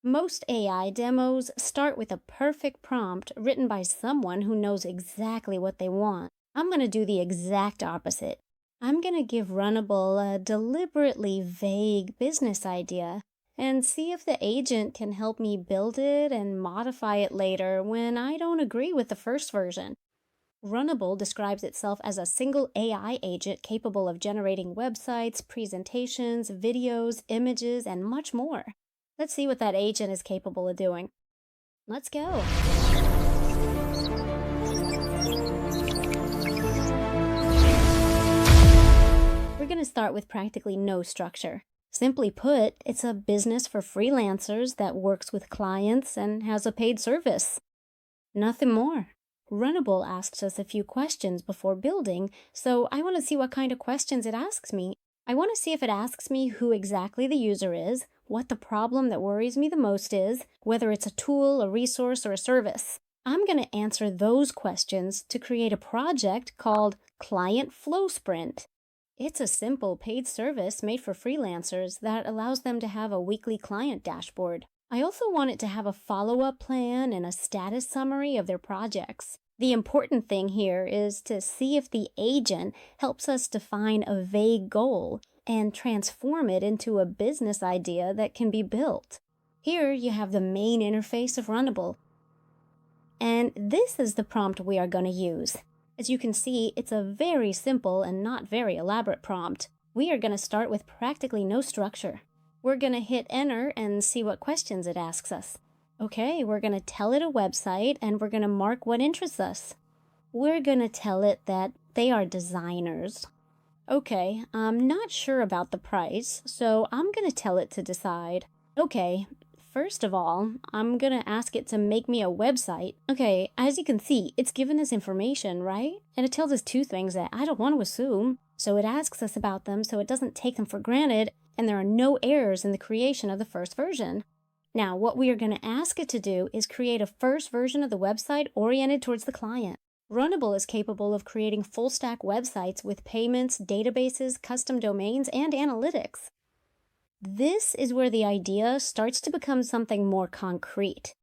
Most AI demos start with a perfect prompt written by someone who knows exactly what they want. I'm going to do the exact opposite. I'm going to give Runnable a deliberately vague business idea and see if the agent can help me build it and modify it later when I don't agree with the first version. Runnable describes itself as a single AI agent capable of generating websites, presentations, videos, images, and much more. Let's see what that agent is capable of doing. Let's go. We're going to start with practically no structure. Simply put, it's a business for freelancers that works with clients and has a paid service. Nothing more. Runnable asks us a few questions before building, so I want to see what kind of questions it asks me. I want to see if it asks me who exactly the user is, what the problem that worries me the most is, whether it's a tool, a resource, or a service. I'm going to answer those questions to create a project called Client Flow Sprint. It's a simple paid service made for freelancers that allows them to have a weekly client dashboard. I also want it to have a follow-up plan and a status summary of their projects. The important thing here is to see if the agent helps us define a vague goal and transform it into a business idea that can be built. Here you have the main interface of Runnable. And this is the prompt we are going to use. As you can see, it's a very simple and not very elaborate prompt. We are going to start with practically no structure. We're going to hit enter and see what questions it asks us. Okay, we're going to tell it a website and we're going to mark what interests us. We're going to tell it that they are designers. Okay, I'm not sure about the price, so I'm going to tell it to decide. Okay, first of all, I'm going to ask it to make me a website. Okay, as you can see, it's given us information, right? And it tells us two things that I don't want to assume. So it asks us about them so it doesn't take them for granted, and there are no errors in the creation of the first version. Now, what we are going to ask it to do is create a first version of the website oriented towards the client. Runnable is capable of creating full-stack websites with payments, databases, custom domains, and analytics. This is where the idea starts to become something more concrete.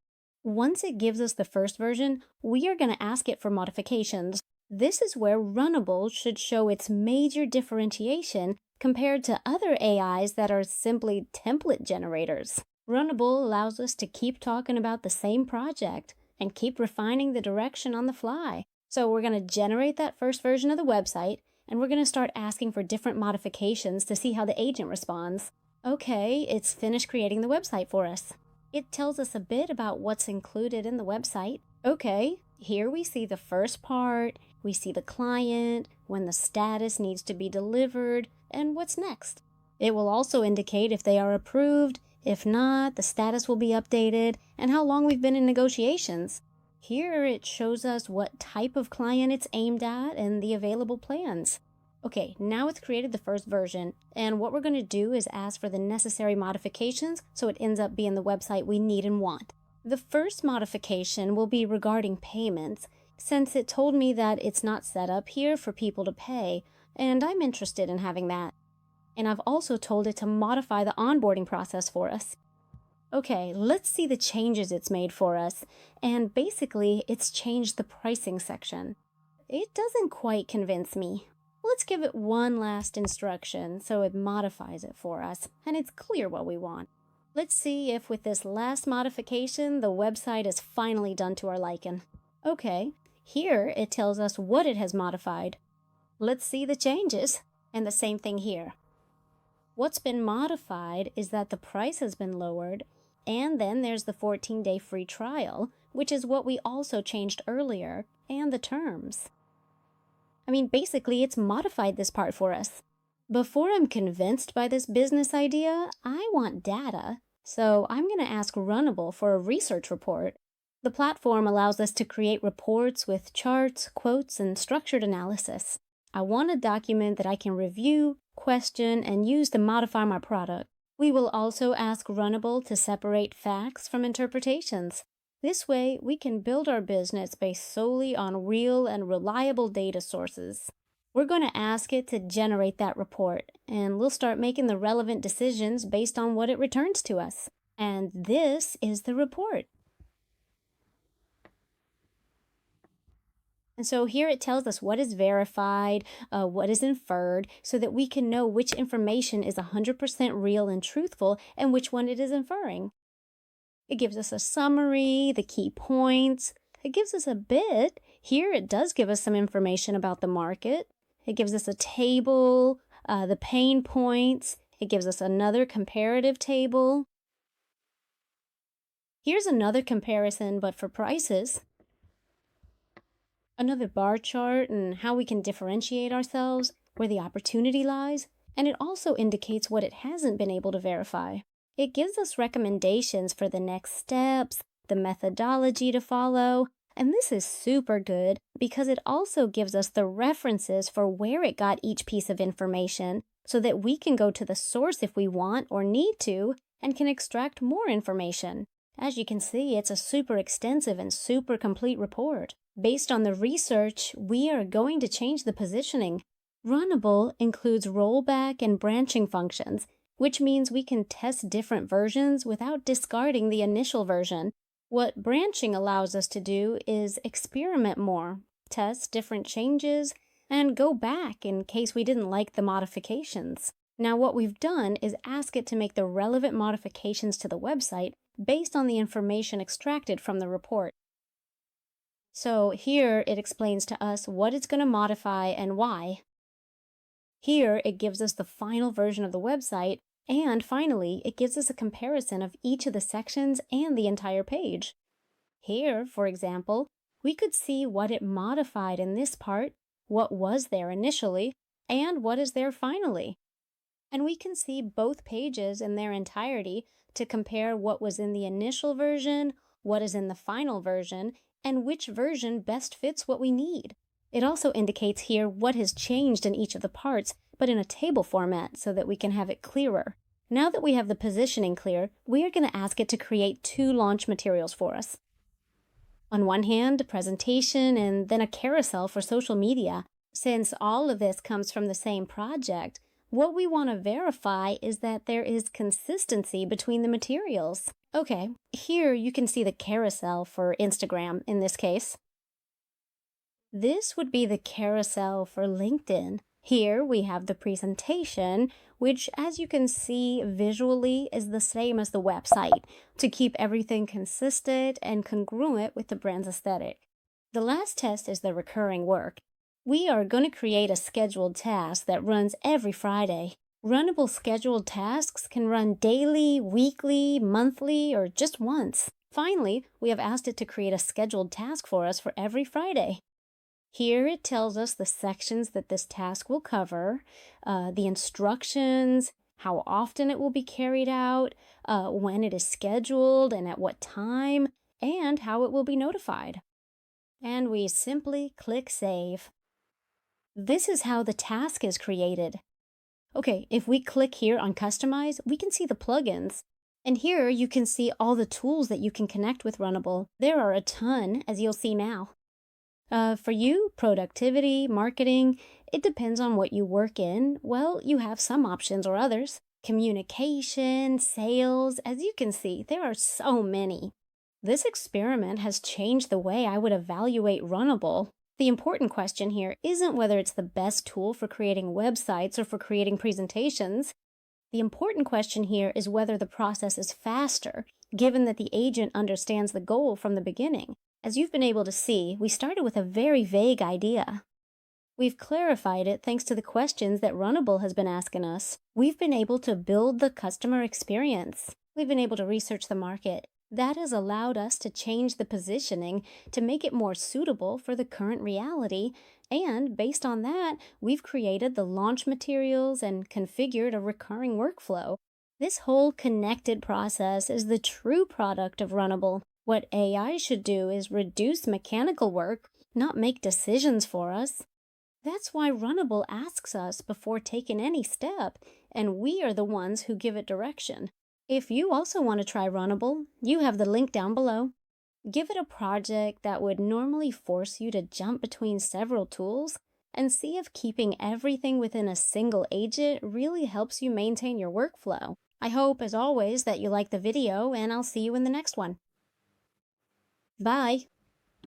Once it gives us the first version, we are going to ask it for modifications. This is where Runnable should show its major differentiation compared to other AIs that are simply template generators. Runnable allows us to keep talking about the same project and keep refining the direction on the fly. So we're going to generate that first version of the website, and we're going to start asking for different modifications to see how the agent responds. Okay, it's finished creating the website for us. It tells us a bit about what's included in the website. Okay, here we see the first part, we see the client, when the status needs to be delivered, and what's next. It will also indicate if they are approved. If not, the status will be updated, and how long we've been in negotiations. Here it shows us what type of client it's aimed at and the available plans. Okay, now it's created the first version, and what we're going to do is ask for the necessary modifications so it ends up being the website we need and want. The first modification will be regarding payments, since it told me that it's not set up here for people to pay, and I'm interested in having that. And I've also told it to modify the onboarding process for us. Okay, let's see the changes it's made for us, and basically it's changed the pricing section. It doesn't quite convince me. Let's give it one last instruction so it modifies it for us, and it's clear what we want. Let's see if with this last modification the website is finally done to our liking. Okay, here it tells us what it has modified. Let's see the changes, and the same thing here. What's been modified is that the price has been lowered, and then there's the 14-day free trial, which is what we also changed earlier, and the terms. I mean, basically, it's modified this part for us. Before I'm convinced by this business idea, I want data, so I'm going to ask Runnable for a research report. The platform allows us to create reports with charts, quotes, and structured analysis. I want a document that I can review, question, and use to modify my product. We will also ask Runnable to separate facts from interpretations. This way, we can build our business based solely on real and reliable data sources. We're going to ask it to generate that report, and we'll start making the relevant decisions based on what it returns to us. And this is the report. And so here it tells us what is verified, what is inferred, so that we can know which information is 100% real and truthful and which one it is inferring. It gives us a summary, the key points. It gives us a bit. Here it does give us some information about the market. It gives us a table, the pain points. It gives us another comparative table. Here's another comparison, but for prices. Another bar chart and how we can differentiate ourselves, where the opportunity lies, and it also indicates what it hasn't been able to verify. It gives us recommendations for the next steps, the methodology to follow, and this is super good because it also gives us the references for where it got each piece of information so that we can go to the source if we want or need to and can extract more information. As you can see, it's a super extensive and super complete report. Based on the research, we are going to change the positioning. Runnable includes rollback and branching functions, which means we can test different versions without discarding the initial version. What branching allows us to do is experiment more, test different changes, and go back in case we didn't like the modifications. Now what we've done is ask it to make the relevant modifications to the website based on the information extracted from the report. So here it explains to us what it's going to modify and why. Here it gives us the final version of the website, and finally it gives us a comparison of each of the sections and the entire page. Here, for example, we could see what it modified in this part, what was there initially, and what is there finally. And we can see both pages in their entirety to compare what was in the initial version, what is in the final version, and which version best fits what we need. It also indicates here what has changed in each of the parts, but in a table format so that we can have it clearer. Now that we have the positioning clear, we are going to ask it to create 2 launch materials for us. On one hand, a presentation and then a carousel for social media. Since all of this comes from the same project, what we want to verify is that there is consistency between the materials. Okay, here you can see the carousel for Instagram in this case. This would be the carousel for LinkedIn. Here we have the presentation, which as you can see visually is the same as the website to keep everything consistent and congruent with the brand's aesthetic. The last test is the recurring work. We are going to create a scheduled task that runs every Friday. Runnable scheduled tasks can run daily, weekly, monthly, or just once. Finally, we have asked it to create a scheduled task for us for every Friday. Here it tells us the sections that this task will cover, the instructions, how often it will be carried out, when it is scheduled and at what time, and how it will be notified. And we simply click Save. This is how the task is created. Okay, if we click here on Customize, we can see the plugins. And here you can see all the tools that you can connect with Runnable. There are a ton, as you'll see now. For you, productivity, marketing, it depends on what you work in. Well, you have some options or others. Communication, sales, as you can see, there are so many. This experiment has changed the way I would evaluate Runnable. The important question here isn't whether it's the best tool for creating websites or for creating presentations. The important question here is whether the process is faster, given that the agent understands the goal from the beginning. As you've been able to see, we started with a very vague idea. We've clarified it thanks to the questions that Runnable has been asking us. We've been able to build the customer experience. We've been able to research the market. That has allowed us to change the positioning to make it more suitable for the current reality, and based on that, we've created the launch materials and configured a recurring workflow. This whole connected process is the true product of Runnable. What AI should do is reduce mechanical work, not make decisions for us. That's why Runnable asks us before taking any step, and we are the ones who give it direction. If you also want to try Runnable, you have the link down below. Give it a project that would normally force you to jump between several tools and see if keeping everything within a single agent really helps you maintain your workflow. I hope, as always, that you like the video, and I'll see you in the next one. Bye!